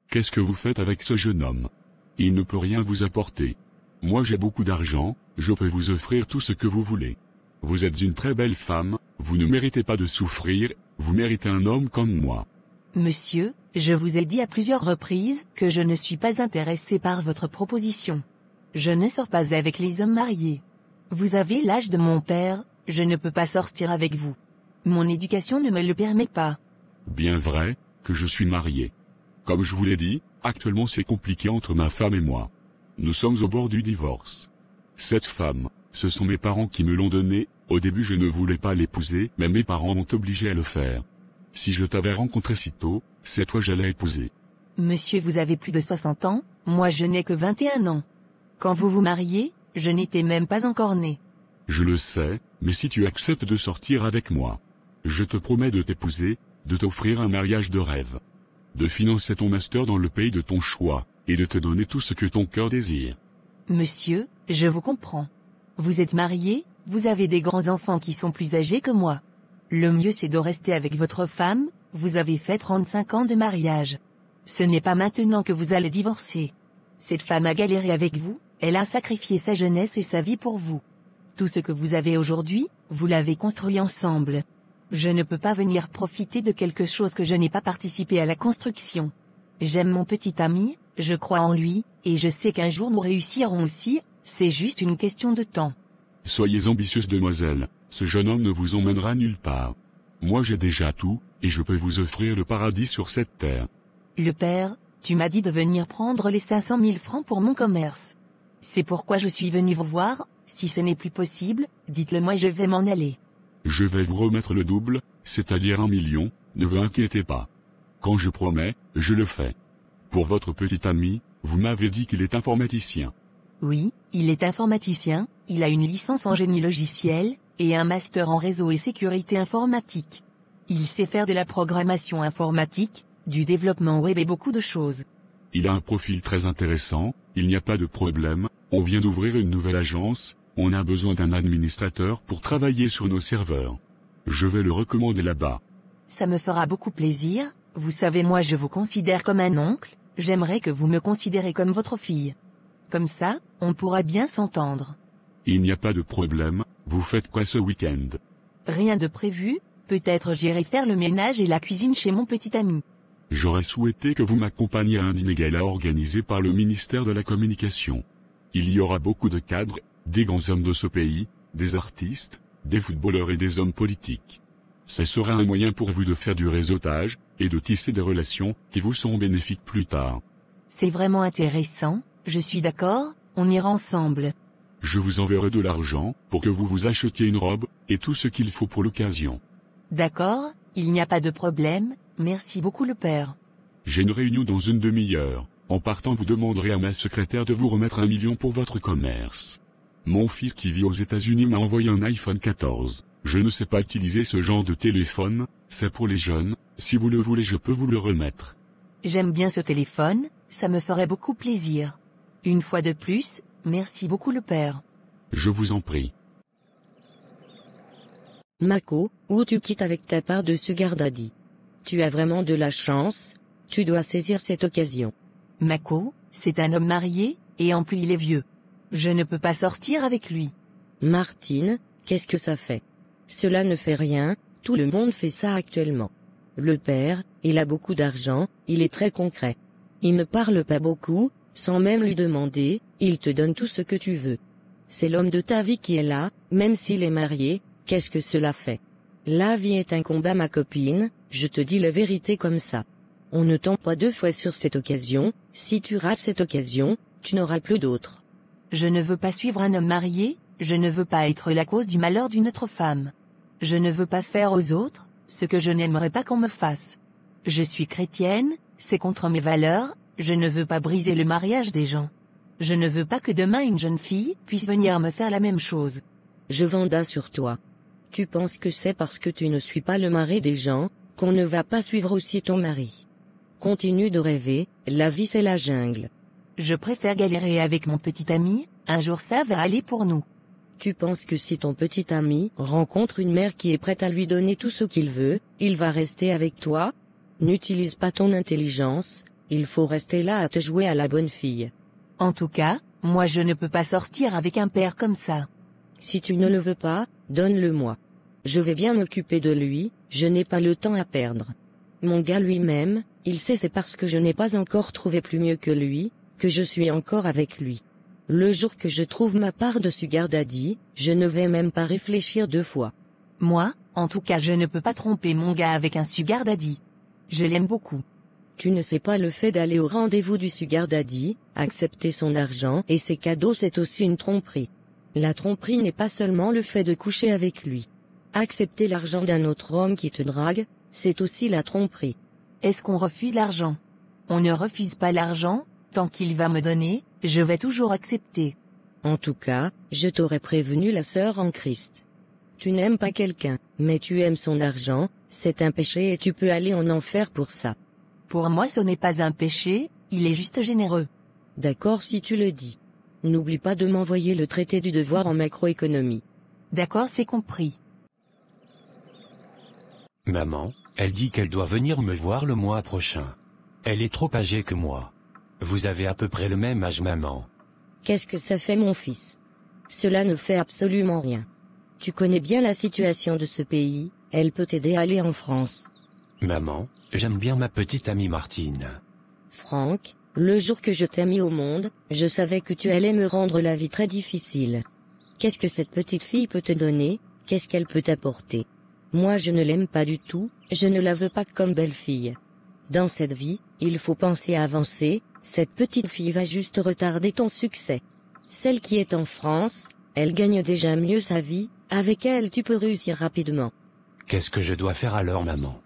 Qu'est-ce que vous faites avec ce jeune homme? Il ne peut rien vous apporter. Moi j'ai beaucoup d'argent, je peux vous offrir tout ce que vous voulez. Vous êtes une très belle femme, vous ne méritez pas de souffrir, vous méritez un homme comme moi. Monsieur, je vous ai dit à plusieurs reprises que je ne suis pas intéressé par votre proposition. Je ne sors pas avec les hommes mariés. Vous avez l'âge de mon père, je ne peux pas sortir avec vous. Mon éducation ne me le permet pas. Bien vrai, que je suis marié. Comme je vous l'ai dit, actuellement c'est compliqué entre ma femme et moi. Nous sommes au bord du divorce. Cette femme, ce sont mes parents qui me l'ont donnée, au début je ne voulais pas l'épouser, mais mes parents m'ont obligé à le faire. Si je t'avais rencontré si tôt, c'est toi j'allais épouser. Monsieur, vous avez plus de 60 ans, moi je n'ai que 21 ans. Quand vous vous mariez, je n'étais même pas encore né. Je le sais, mais si tu acceptes de sortir avec moi, je te promets de t'épouser, de t'offrir un mariage de rêve, de financer ton master dans le pays de ton choix, et de te donner tout ce que ton cœur désire. Monsieur, je vous comprends. Vous êtes marié, vous avez des grands-enfants qui sont plus âgés que moi. Le mieux c'est de rester avec votre femme, vous avez fait 35 ans de mariage. Ce n'est pas maintenant que vous allez divorcer. Cette femme a galéré avec vous, elle a sacrifié sa jeunesse et sa vie pour vous. Tout ce que vous avez aujourd'hui, vous l'avez construit ensemble. Je ne peux pas venir profiter de quelque chose que je n'ai pas participé à la construction. J'aime mon petit ami, je crois en lui, et je sais qu'un jour nous réussirons aussi, c'est juste une question de temps. Soyez ambitieuse demoiselle, ce jeune homme ne vous emmènera nulle part. Moi j'ai déjà tout, et je peux vous offrir le paradis sur cette terre. Le père, tu m'as dit de venir prendre les 500 000 francs pour mon commerce. C'est pourquoi je suis venu vous voir, si ce n'est plus possible, dites-le moi et je vais m'en aller. Je vais vous remettre le double, c'est-à-dire 1 million, ne vous inquiétez pas. Quand je promets, je le fais. Pour votre petit ami, vous m'avez dit qu'il est informaticien. Oui, il est informaticien, il a une licence en génie logiciel, et un master en réseau et sécurité informatique. Il sait faire de la programmation informatique, du développement web et beaucoup de choses. Il a un profil très intéressant, il n'y a pas de problème, on vient d'ouvrir une nouvelle agence, on a besoin d'un administrateur pour travailler sur nos serveurs. Je vais le recommander là-bas. Ça me fera beaucoup plaisir, vous savez moi je vous considère comme un oncle, j'aimerais que vous me considérez comme votre fille. Comme ça, on pourra bien s'entendre. Il n'y a pas de problème, vous faites quoi ce week-end? Rien de prévu, peut-être j'irai faire le ménage et la cuisine chez mon petit ami. J'aurais souhaité que vous m'accompagniez à un dîner gala organisé par le ministère de la Communication. Il y aura beaucoup de cadres, des grands hommes de ce pays, des artistes, des footballeurs et des hommes politiques. Ce sera un moyen pour vous de faire du réseautage, et de tisser des relations qui vous seront bénéfiques plus tard. C'est vraiment intéressant, je suis d'accord, on ira ensemble. Je vous enverrai de l'argent, pour que vous vous achetiez une robe, et tout ce qu'il faut pour l'occasion. D'accord, il n'y a pas de problème, merci beaucoup le père. J'ai une réunion dans une demi-heure, en partant vous demanderez à ma secrétaire de vous remettre 1 million pour votre commerce. Mon fils qui vit aux États-Unis m'a envoyé un iPhone 14. Je ne sais pas utiliser ce genre de téléphone, c'est pour les jeunes, si vous le voulez je peux vous le remettre. J'aime bien ce téléphone, ça me ferait beaucoup plaisir. Une fois de plus, merci beaucoup le père. Je vous en prie. Mako, où tu quittes avec ta part de Sugar Daddy. Tu as vraiment de la chance, tu dois saisir cette occasion. Mako, c'est un homme marié, et en plus il est vieux. Je ne peux pas sortir avec lui. Martine, qu'est-ce que ça fait? Cela ne fait rien, tout le monde fait ça actuellement. Le père, il a beaucoup d'argent, il est très concret. Il ne parle pas beaucoup, sans même lui demander, il te donne tout ce que tu veux. C'est l'homme de ta vie qui est là, même s'il est marié, qu'est-ce que cela fait? La vie est un combat ma copine, je te dis la vérité comme ça. On ne tombe pas 2 fois sur cette occasion, si tu rates cette occasion, tu n'auras plus d'autre. Je ne veux pas suivre un homme marié, je ne veux pas être la cause du malheur d'une autre femme. Je ne veux pas faire aux autres ce que je n'aimerais pas qu'on me fasse. Je suis chrétienne, c'est contre mes valeurs, je ne veux pas briser le mariage des gens. Je ne veux pas que demain une jeune fille puisse venir me faire la même chose. Je venda sur toi. Tu penses que c'est parce que tu ne suis pas le mari des gens, qu'on ne va pas suivre aussi ton mari. Continue de rêver, la vie c'est la jungle. Je préfère galérer avec mon petit ami, un jour ça va aller pour nous. Tu penses que si ton petit ami rencontre une mère qui est prête à lui donner tout ce qu'il veut, il va rester avec toi? N'utilise pas ton intelligence, Il faut rester là à te jouer à la bonne fille. En tout cas, moi je ne peux pas sortir avec un père comme ça. Si tu ne le veux pas, donne-le-moi. Je vais bien m'occuper de lui, je n'ai pas le temps à perdre. Mon gars lui-même, il sait c'est parce que je n'ai pas encore trouvé plus mieux que lui, que je suis encore avec lui. Le jour que je trouve ma part de sugar daddy, je ne vais même pas réfléchir 2 fois. Moi, en tout cas je ne peux pas tromper mon gars avec un sugar daddy. Je l'aime beaucoup. Tu ne sais pas le fait d'aller au rendez-vous du sugar daddy, accepter son argent et ses cadeaux c'est aussi une tromperie. La tromperie n'est pas seulement le fait de coucher avec lui. Accepter l'argent d'un autre homme qui te drague, c'est aussi la tromperie. Est-ce qu'on refuse l'argent? On ne refuse pas l'argent, tant qu'il va me donner, je vais toujours accepter. En tout cas, je t'aurais prévenu la sœur en Christ. Tu n'aimes pas quelqu'un, mais tu aimes son argent, c'est un péché et tu peux aller en enfer pour ça. Pour moi ce n'est pas un péché, il est juste généreux. D'accord si tu le dis. N'oublie pas de m'envoyer le traité du devoir en macroéconomie. D'accord, c'est compris. Maman, elle dit qu'elle doit venir me voir le mois prochain. Elle est trop âgée que moi. Vous avez à peu près le même âge, maman. Qu'est-ce que ça fait mon fils? Cela ne fait absolument rien. Tu connais bien la situation de ce pays, elle peut t'aider à aller en France. Maman, j'aime bien ma petite amie Martine. Franck, le jour que je t'ai mis au monde, je savais que tu allais me rendre la vie très difficile. Qu'est-ce que cette petite fille peut te donner? Qu'est-ce qu'elle peut t'apporter? Moi je ne l'aime pas du tout, je ne la veux pas comme belle-fille. Dans cette vie, il faut penser à avancer, cette petite fille va juste retarder ton succès. Celle qui est en France, elle gagne déjà mieux sa vie, avec elle tu peux réussir rapidement. Qu'est-ce que je dois faire alors, maman?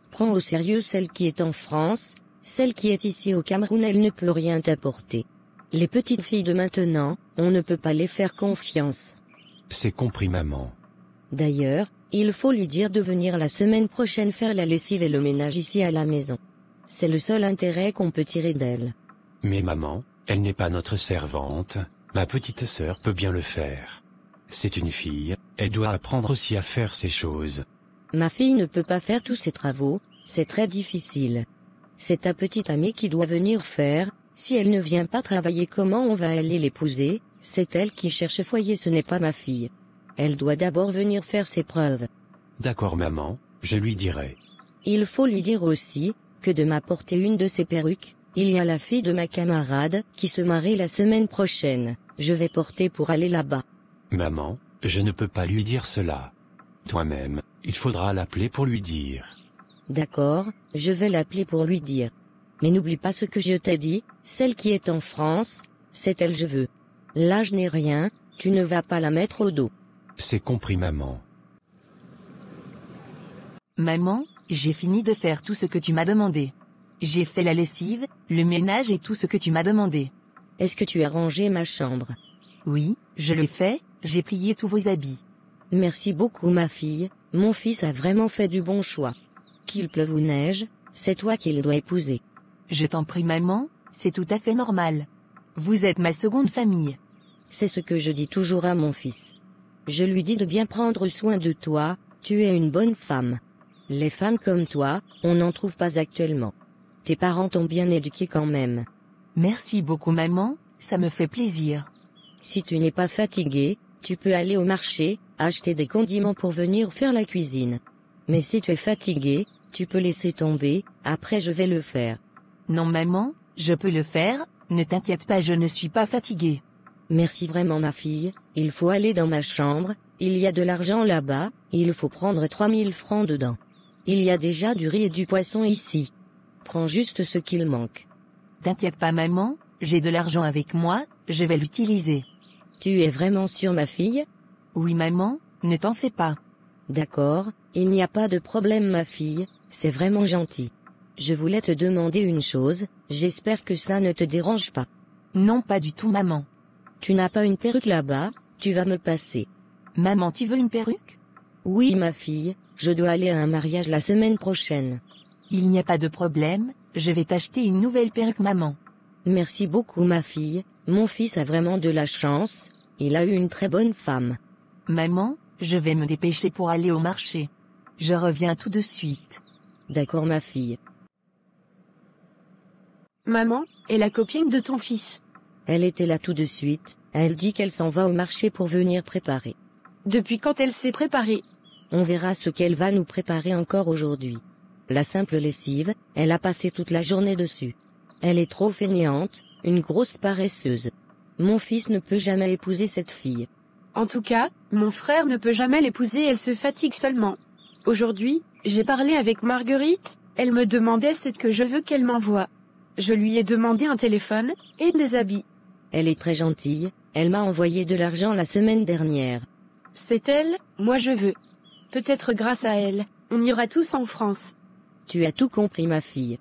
Prends au sérieux celle qui est en France, celle qui est ici au Cameroun elle ne peut rien t'apporter. Les petites filles de maintenant, on ne peut pas les faire confiance. C'est compris, maman. D'ailleurs, il faut lui dire de venir la semaine prochaine faire la lessive et le ménage ici à la maison. C'est le seul intérêt qu'on peut tirer d'elle. Mais maman, elle n'est pas notre servante, ma petite sœur peut bien le faire. C'est une fille, elle doit apprendre aussi à faire ces choses. Ma fille ne peut pas faire tous ces travaux, c'est très difficile. C'est ta petite amie qui doit venir faire, si elle ne vient pas travailler comment on va aller l'épouser, c'est elle qui cherche foyer ce n'est pas ma fille. Elle doit d'abord venir faire ses preuves. D'accord, maman, je lui dirai. Il faut lui dire aussi, que de m'apporter une de ses perruques, il y a la fille de ma camarade, qui se marie la semaine prochaine, je vais porter pour aller là-bas. Maman, je ne peux pas lui dire cela. Toi-même, il faudra l'appeler pour lui dire. D'accord, je vais l'appeler pour lui dire. Mais n'oublie pas ce que je t'ai dit, celle qui est en France, c'est elle je veux. Là je n'ai rien, tu ne vas pas la mettre au dos. C'est compris, maman. Maman, j'ai fini de faire tout ce que tu m'as demandé. J'ai fait la lessive, le ménage et tout ce que tu m'as demandé. Est-ce que tu as rangé ma chambre? Oui, je l'ai fait, j'ai plié tous vos habits. Merci beaucoup ma fille, mon fils a vraiment fait du bon choix. Qu'il pleuve ou neige, c'est toi qu'il doit épouser. Je t'en prie maman, c'est tout à fait normal. Vous êtes ma seconde famille. C'est ce que je dis toujours à mon fils. Je lui dis de bien prendre soin de toi, tu es une bonne femme. Les femmes comme toi, on n'en trouve pas actuellement. Tes parents t'ont bien éduqué quand même. Merci beaucoup maman, ça me fait plaisir. Si tu n'es pas fatigué, tu peux aller au marché, acheter des condiments pour venir faire la cuisine. Mais si tu es fatigué, tu peux laisser tomber, après je vais le faire. Non maman, je peux le faire, ne t'inquiète pas, je ne suis pas fatiguée. Merci vraiment ma fille, il faut aller dans ma chambre, il y a de l'argent là-bas, il faut prendre 3000 francs dedans. Il y a déjà du riz et du poisson ici. Prends juste ce qu'il manque. T'inquiète pas maman, j'ai de l'argent avec moi, je vais l'utiliser. Tu es vraiment sûre ma fille? Oui maman, ne t'en fais pas. D'accord, il n'y a pas de problème ma fille, c'est vraiment gentil. Je voulais te demander une chose, j'espère que ça ne te dérange pas. Non pas du tout maman. Tu n'as pas une perruque là-bas, tu vas me passer. Maman, tu veux une perruque? Oui ma fille, je dois aller à un mariage la semaine prochaine. Il n'y a pas de problème, je vais t'acheter une nouvelle perruque maman. Merci beaucoup ma fille, mon fils a vraiment de la chance, il a eu une très bonne femme. Maman, je vais me dépêcher pour aller au marché. Je reviens tout de suite. D'accord ma fille. Maman, est la copine de ton fils. Elle était là tout de suite, elle dit qu'elle s'en va au marché pour venir préparer. Depuis quand elle s'est préparée? On verra ce qu'elle va nous préparer encore aujourd'hui. La simple lessive, elle a passé toute la journée dessus. Elle est trop fainéante, une grosse paresseuse. Mon fils ne peut jamais épouser cette fille. En tout cas, mon frère ne peut jamais l'épouser, elle se fatigue seulement. Aujourd'hui, j'ai parlé avec Marguerite, elle me demandait ce que je veux qu'elle m'envoie. Je lui ai demandé un téléphone, et des habits. Elle est très gentille, elle m'a envoyé de l'argent la semaine dernière. C'est elle, moi je veux. Peut-être grâce à elle, on ira tous en France. Tu as tout compris ma fille.